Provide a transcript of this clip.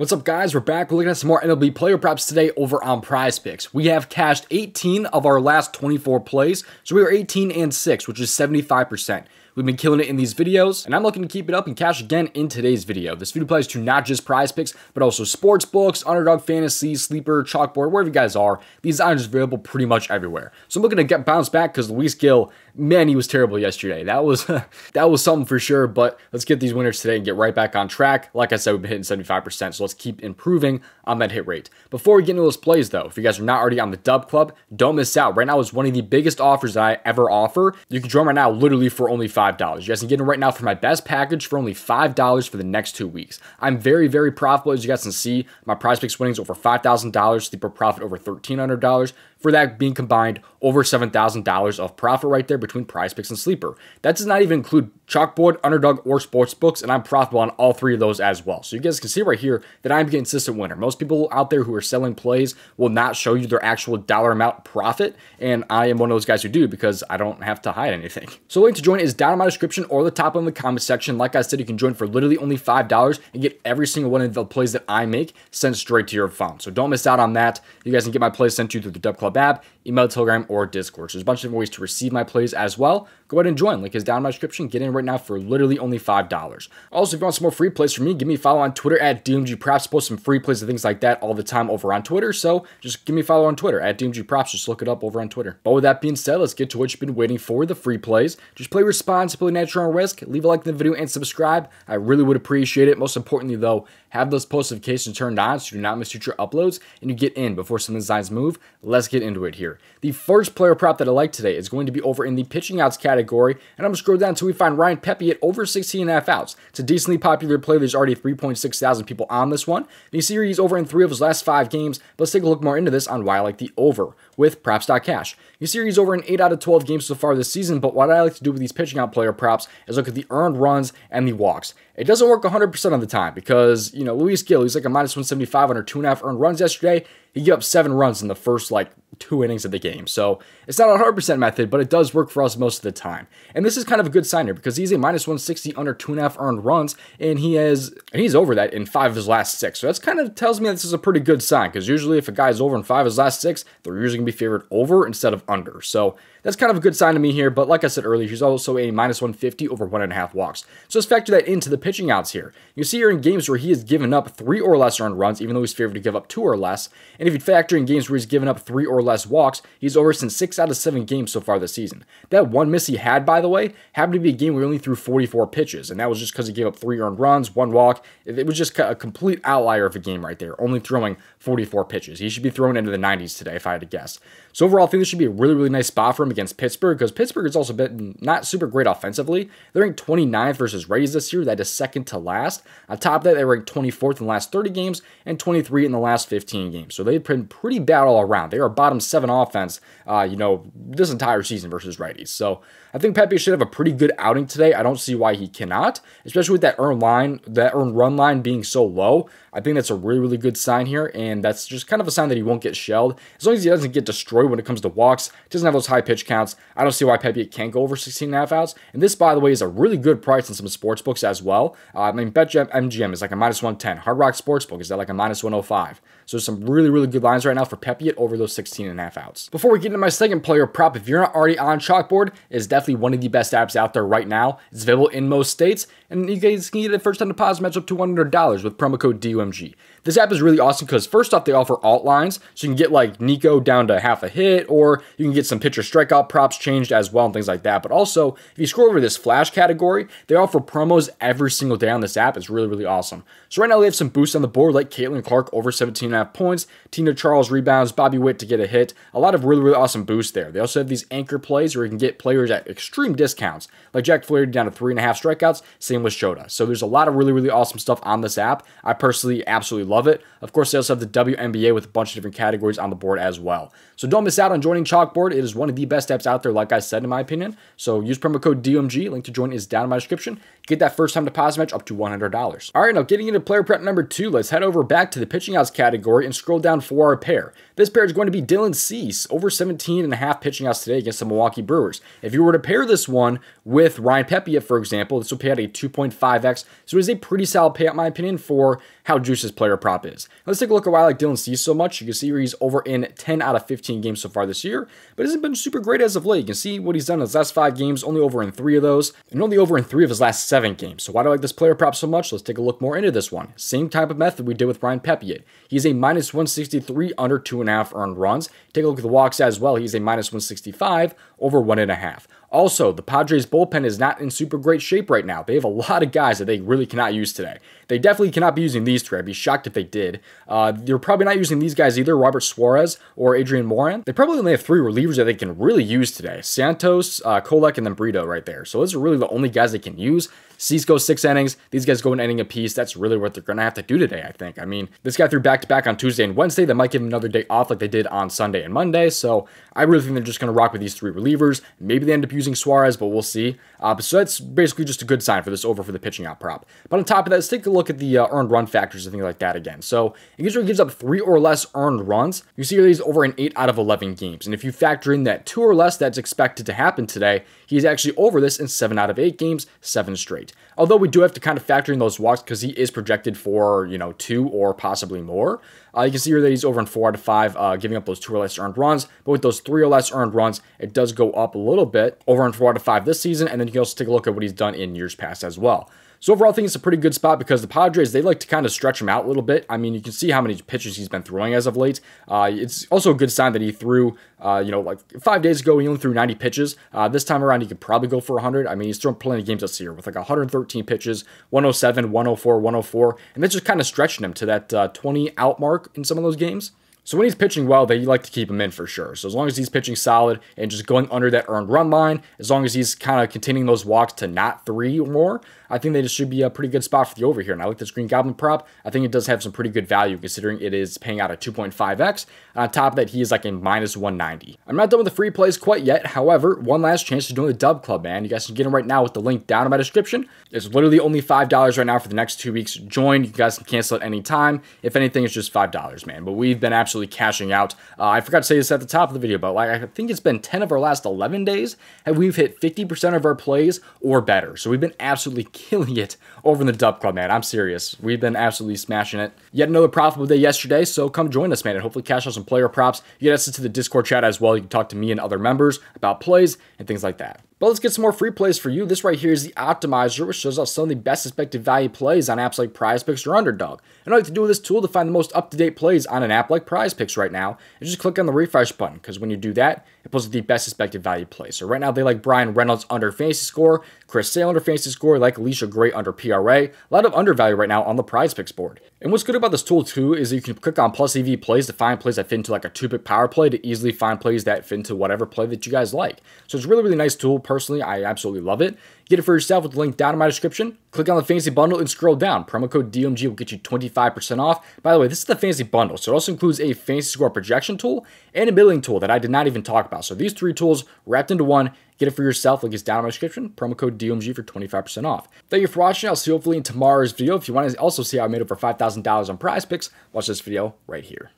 What's up, guys? We're back. We're looking at some more MLB player props today over on PrizePicks. We have cashed 18 of our last 24 plays, so we are 18-6, which is 75%. We've been killing it in these videos, and I'm looking to keep it up and cash again in today's video. This video applies to not just PrizePicks, but also sportsbooks, UnderDog Fantasy, Sleeper, Chalkboard, wherever you guys are. These items are available pretty much everywhere. So I'm looking to bounce back because Luis Gil, man, he was terrible yesterday. That was something for sure, but let's get these winners today and get right back on track. Like I said, we've been hitting 75%, so let's keep improving on that hit rate. Before we get into those plays, though, if you guys are not already on the DubClub, don't miss out. Right now is one of the biggest offers that I ever offer. You can join right now literally for only $5. You guys can get in right now for my best package for only $5 for the next 2 weeks. I'm very, very profitable, as you guys can see. My PrizePicks winnings over $5,000, Sleeper profit over $1,300. For that being combined, over $7,000 of profit right there between PrizePicks and Sleeper. That does not even include Chalkboard, UnderDog, or Sportsbooks, and I'm profitable on all three of those as well. So you guys can see right here that I'm a consistent winner. Most people out there who are selling plays will not show you their actual dollar amount profit, and I am one of those guys who do because I don't have to hide anything. So the link to join is down in my description or the top of the comment section. Like I said, you can join for literally only $5 and get every single one of the plays that I make sent straight to your phone. So don't miss out on that. You guys can get my plays sent to you through the DubClub app, email, Telegram, or Discord. So there's a bunch of different ways to receive my plays as well. Go ahead and join. Link is down in my description. Get in right now for literally only $5. Also, if you want some more free plays from me, give me a follow on Twitter at DOMG Props. Post some free plays and things like that all the time over on Twitter. So just give me a follow on Twitter at DOMG Props. Just look it up over on Twitter. But with that being said, let's get to what you've been waiting for, the free plays. Just play responsibly, natural and risk. Leave a like in the video and subscribe. I really would appreciate it. Most importantly, though, have those post notifications turned on so you do not miss future uploads and you get in before some designs move. Let's get into it here. The first player prop that I like today is going to be over in the pitching outs category, and I'm going to scroll down until we find Ryan Pepi at over 16.5 outs. It's a decently popular play. There's already 3.6 thousand people on this one. And you see here he's over in 3 of his last 5 games, but let's take a look more into this on why I like the over with props.cash. You see he's over in 8 out of 12 games so far this season, but what I like to do with these pitching out player props is look at the earned runs and the walks. It doesn't work 100% of the time because, you know, Luis Gil, he's like a minus 175 under 2.5 earned runs yesterday. He gave up 7 runs in the first, 2 innings of the game. So it's not a 100% method, but it does work for us most of the time. And this is kind of a good sign here because he's a minus 160 under 2.5 earned runs, and he's over that in 5 of his last 6. So that's kind of tells me this is a pretty good sign because usually if a guy's over in 5 of his last 6, they're usually going to be favored over instead of under. So that's kind of a good sign to me here, but like I said earlier, he's also a minus 150 over 1.5 walks. So let's factor that into the pitching outs here. You see here in games where he has given up 3 or less earned runs, even though he's favored to give up 2 or less. And if you factor in games where he's given up 3 or less walks, he's over in 6 out of 7 games so far this season. That one miss he had, by the way, happened to be a game where he only threw 44 pitches, and that was just because he gave up 3 earned runs, 1 walk. It was just a complete outlier of a game right there, only throwing 44 pitches. He should be thrown into the 90s today, if I had to guess. So overall, I think this should be a really, really nice spot for him against Pittsburgh, because Pittsburgh has also been not super great offensively. They're ranked 29th versus righties this year. That is second to last. On top of that, they ranked 24th in the last 30 games and 23 in the last 15 games. So they've been pretty bad all around. They are a bottom 7 offense, this entire season versus righties. So I think Pepi should have a pretty good outing today. I don't see why he cannot, especially with that earned run line being so low. I think that's a really, really good sign here, and that's just kind of a sign that he won't get shelled. As long as he doesn't get destroyed when it comes to walks, doesn't have those high pitch counts, I don't see why Pepi can't go over 16.5 outs. And this, by the way, is a really good price in some sports books as well. BetMGM is like a minus 110. Hard Rock Sportsbook is at like a minus 105. So there's some really, really good lines right now for Pepi at over those 16.5 outs. Before we get into my second player prop, if you're not already on Chalkboard, it is definitely one of the best apps out there right now. It's available in most states, and you guys can get a first-time deposit match up to $100 with promo code DOMG. This app is really awesome because first off, they offer alt lines, so you can get like Nico down to half a hit, or you can get some pitcher strikeout props changed as well and things like that. But also, if you scroll over this flash category, they offer promos every single day on this app. It's really, really awesome. So right now, they have some boosts on the board like Caitlin Clark over 17.5 points, Tina Charles rebounds, Bobby Witt to get a hit. A lot of really, really awesome boosts there. They also have these anchor plays where you can get players at extreme discounts, like Jack Flaherty down to 3.5 strikeouts, same with Shota. So there's a lot of really, really awesome stuff on this app. I personally absolutely love it. Of course, they also have the WNBA with a bunch of different categories on the board as well. So don't miss out on joining Chalkboard. It is one of the best apps out there, like I said, in my opinion. So use promo code DOMG. Link to join is down in my description. Get that first-time deposit match up to $100. All right, now getting into player prep number 2, let's head over back to the pitching outs category and scroll down for our pair. This pair is going to be Dylan Cease, over 17.5 pitching outs today against the Milwaukee Brewers. If you were to pair this one with Ryan Pepi, for example, this will pay out a 2.5x. So it is a pretty solid payout, in my opinion, for how juiced this player prop is. Let's take a look at why I like Dylan Cease so much. You can see here he's over in 10 out of 15 games so far this year, but hasn't been super great as of late. You can see what he's done in his last 5 games, only over in 3 of those, and only over in 3 of his last 7 games. So why do I like this player prop so much? Let's take a look more into this one. Same type of method we did with Ryan Pepiot. He's a minus 163 under 2.5 earned runs. Take a look at the walks as well. He's a minus 165 over 1.5. Also, the Padres bullpen is not in super great shape right now. They have a lot of guys that they really cannot use today. They definitely cannot be using these 3. I'd be shocked if they did. They're probably not using these guys either, Robert Suarez or Adrian Moran. They probably only have 3 relievers that they can really use today. Santos, Kolek, and then Brito right there. So those are really the only guys they can use. Cease goes 6 innings. These guys go an inning apiece. That's really what they're going to have to do today, I think. I mean, this guy threw back-to-back on Tuesday and Wednesday. They might give him another day off like they did on Sunday and Monday. So I really think they're just going to rock with these 3 relievers. Maybe they end up using Suarez, but we'll see. So that's basically just a good sign for this over for the pitching out prop. But on top of that, let's take a look at the earned run factors and things like that again. So it usually gives up 3 or less earned runs. You see here he's over in 8 out of 11 games. And if you factor in that 2 or less that's expected to happen today, he's actually over this in 7 out of 8 games, 7 straight. Although we do have to kind of factor in those walks because he is projected for, 2 or possibly more. You can see here that he's over in 4 out of 5, giving up those 2 or less earned runs. But with those 3 or less earned runs, it does go up a little bit, over in 4 out of 5 this season. And then you can also take a look at what he's done in years past as well. So overall, I think it's a pretty good spot because the Padres, they like to kind of stretch him out a little bit. I mean, you can see how many pitches he's been throwing as of late. It's also a good sign that he threw, like 5 days ago, he only threw 90 pitches. This time around, he could probably go for 100. I mean, he's thrown plenty of games this year with like 113 pitches, 107, 104, 104. And that's just kind of stretching him to that 20 out mark in some of those games. So when he's pitching well, they like to keep him in for sure. So as long as he's pitching solid and just going under that earned run line, as long as he's kind of containing those walks to not 3 or more, I think they just should be a pretty good spot for the over here. And I like this Green Goblin prop. I think it does have some pretty good value considering it is paying out at 2.5x. On top of that, he is like a minus 190. I'm not done with the free plays quite yet. However, one last chance to join the DubClub, man. You guys can get them right now with the link down in my description. It's literally only $5 right now for the next 2 weeks. Join. You guys can cancel at any time. If anything, it's just $5, man. But we've been absolutely cashing out. I forgot to say this at the top of the video, but like I think it's been 10 of our last 11 days, and we've hit 50% of our plays or better. So we've been absolutely killing it over in the DubClub, man. I'm serious. We've been absolutely smashing it. Yet another profitable day yesterday, so come join us, man, and hopefully cash out some player props. You get access to the Discord chat as well. You can talk to me and other members about plays and things like that. But let's get some more free plays for you. This right here is the Optimizer, which shows us some of the best expected value plays on apps like PrizePicks or UnderDog. And all you have to do with this tool to find the most up-to-date plays on an app like PrizePicks right now is just click on the refresh button, because when you do that, it pulls the best expected value plays. So right now, they like Brian Reynolds under fantasy score, Chris Sale under fantasy score, like Alicia Gray under PRA. A lot of undervalue right now on the PrizePicks board. And what's good about this tool too is that you can click on plus EV plays to find plays that fit into like a 2-pick power play to easily find plays that fit into whatever play that you guys like. So it's a really, really nice tool. Personally, I absolutely love it. Get it for yourself with the link down in my description. Click on the fantasy bundle and scroll down. Promo code DOMG will get you 25% off. By the way, this is the fantasy bundle, so it also includes a fantasy score projection tool and a billing tool that I did not even talk about. So these 3 tools wrapped into one. Get it for yourself. Link is down in my description. Promo code DOMG for 25% off. Thank you for watching. I'll see you hopefully in tomorrow's video. If you want to also see how I made over $5,000 on PrizePicks, watch this video right here.